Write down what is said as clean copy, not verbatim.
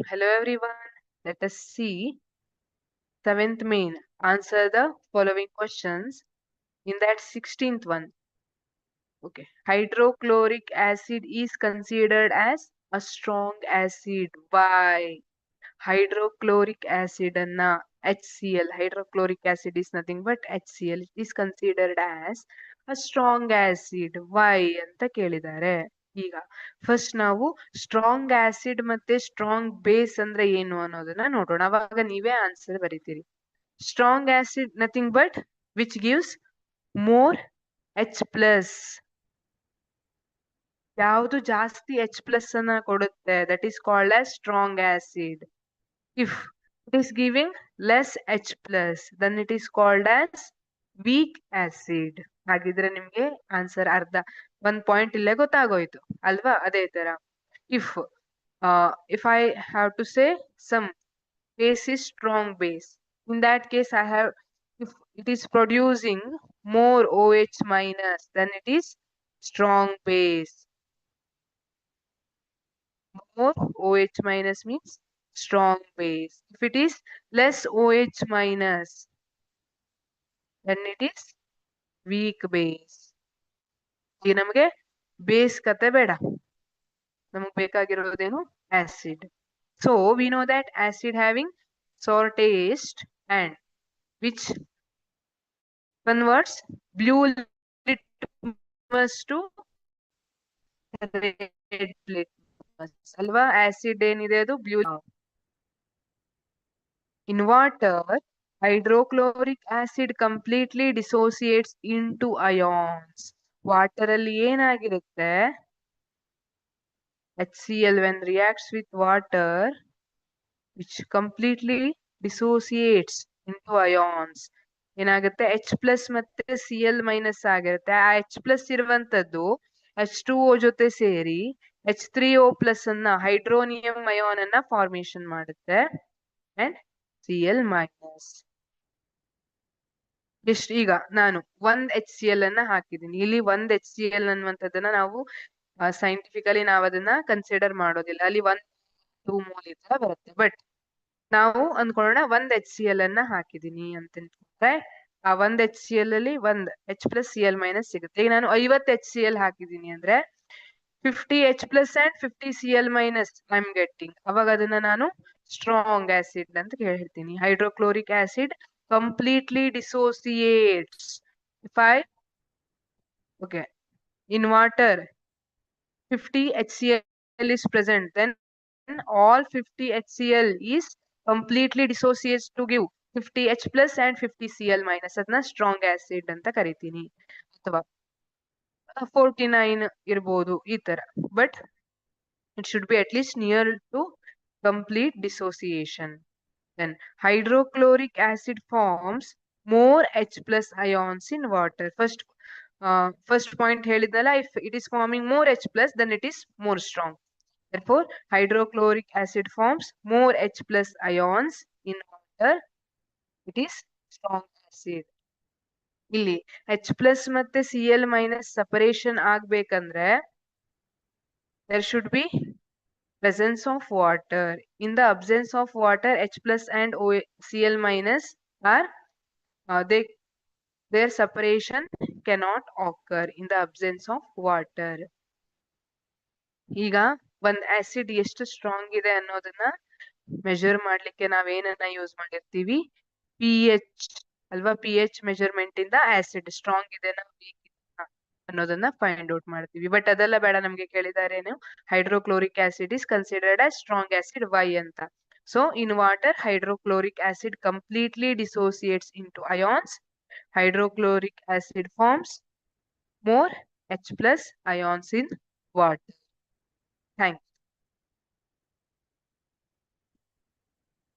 Hello everyone. Let us see 7th main. Answer the following questions. In that 16th one. Okay. Hydrochloric acid is considered as a strong acid. Why? Hydrochloric acid anna HCl. Hydrochloric acid is nothing but HCl. It is considered as a strong acid. Why ಅಂತ ಕೇಳಿದ್ದಾರೆ. ಈಗ first ನಾವು strong acid ಮತ್ತೆ strong base ಅಂದ್ರೆ ಏನು ಅನ್ನೋದನ್ನ ನೋಡೋಣ. ಅವಾಗ ನೀವೇ ಆನ್ಸರ್ ಬರೀತೀರಿ. Strong acid nothing but which gives more H plus. ಯಾವುದು ಜಾಸ್ತಿ H ಪ್ಲಸ್ ಅನ್ನ ಕೊಡುತ್ತೆ, that is called as strong acid. If it is giving less H plus, then it is called as weak acid. ಹಾಗಿದ್ರೆ ನಿಮ್ಗೆ answer ಅರ್ಧ ಒಂದ್ point ಇಲ್ಲೇ ಗೊತ್ತಾಗೋಯ್ತು ಅಲ್ವಾ? ಅದೇ ತರ if I have to say some base is strong base, in that case I have, if it is producing more OH minus, then it is strong base. More OH minus means strong base. If it is less OH minus, then it is weak base. ಈಗ ನಮಗೆ base ಕತೆ ಬೇಡ, ನಮಗೆ ಬೇಕಾಗಿರೋದೇನು acid. So we know that acid having sour taste and which converts blue litmus to red litmus ಅಲ್ವಾ? acid ಏನಿದೆ ಅದು blue. In water, hydrochloric acid completely dissociates into ions. Water ಅಲ್ಲಿ ಏನಾಗಿರುತ್ತೆ, HCl when reacts with water, which completely dissociates into ions, ಏನಾಗುತ್ತೆ H plus ಮತ್ತೆ Cl minus ಆಗಿರುತ್ತೆ. ಆ H plus ಇರುವಂತದ್ದು H2O ಜೊತೆ ಸೇರಿ H3O ಪ್ಲಸ್ ಅನ್ನ ಹೈಡ್ರೋನಿಯಂ ಅಯಾನ್ ಅನ್ನ ಫಾರ್ಮೇಶನ್ ಮಾಡುತ್ತೆ ಅಂಡ್ Cl ಮೈನಸ್. ಎಷ್ಟು ಈಗ ನಾನು ಒಂದ್ HCl ಅನ್ನ ಹಾಕಿದೀನಿ ಇಲ್ಲಿ. ಒಂದ್ HCl ಅನ್ನುವಂಥದ್ದನ್ನ ನಾವು ಸೈಂಟಿಫಿಕಲಿ ನಾವು ಅದನ್ನ ಕನ್ಸಿಡರ್ ಮಾಡೋದಿಲ್ಲ, ಅಲ್ಲಿ 1-2 ಮೋಲ್ ಈ ತರ ಬರುತ್ತೆ. ಬಟ್ ನಾವು ಅಂದ್ಕೊಳ್ಳೋಣ ಒಂದ್ HCl ಅನ್ನ ಹಾಕಿದೀನಿ ಅಂತ ಅನ್ಕೊಂಡ್ರೆ ಆ ಒಂದ್ HCl ಅಲ್ಲಿ ಒಂದ್ H ಪ್ಲಸ್ Cl ಮೈನಸ್ ಸಿಗುತ್ತೆ. ಈಗ ನಾನು 50 HCl ಹಾಕಿದೀನಿ ಅಂದ್ರೆ 50 H plus and 50 Cl minus I am getting. ಅವಾಗ ಅದನ್ನ ನಾನು ಸ್ಟ್ರಾಂಗ್ ಆಸಿಡ್ ಅಂತ ಹೇಳ್ತೀನಿ. Hydrochloric acid completely dissociates. If I, okay, in water 50 HCl is present, then all 50 HCl is completely dissociates to give 50 H plus and 50 Cl minus. ಅದನ್ನ strong acid ಅಂತ ಕರಿತೀನಿ. ಅಥವಾ 49 ಇರ್ಬೋದು ಈ ತರ, but it should be at least near to complete dissociation. Then hydrochloric acid forms more H plus ions in water. First point ಹೇಳಿದ್ನಲ್ಲ, if it is forming more H plus, then it is more strong. Therefore hydrochloric acid forms more H plus ions in water. It is strong acid. ಇಲ್ಲಿ H plus ಮತ್ತೆ Cl minus separation ಆಗ್ಬೇಕಂದ್ರೆ there should be presence of water. In the absence of water, H plus and Cl minus are their separation cannot occur in the absence of water. ಈಗ ಒಂದ್ acid ಎಷ್ಟು strong ಇದೆ ಅನ್ನೋದನ್ನ measure ಮಾಡ್ಲಿಕ್ಕೆ ನಾವೇನನ್ನ use ಮಾಡಿರ್ತೀವಿ, pH ಅಲ್ವಾ? pH measurement ಇಂದ ಆಸಿಡ್ ಸ್ಟ್ರಾಂಗ್ ಇದೆನಾ ವೀಕ್ ಅನ್ನೋದನ್ನ ಫೈಂಡ್ ಔಟ್ ಮಾಡ್ತೀವಿ. ಬಟ್ ಅದೆಲ್ಲ ಬೇಡ, ನಮ್ಗೆ ಕೇಳಿದಾರೇನು hydrochloric acid is considered as strong acid. Why ಅಂತ. So in water hydrochloric acid completely dissociates into ions. Hydrochloric acid forms more H plus ions in water. Thank you.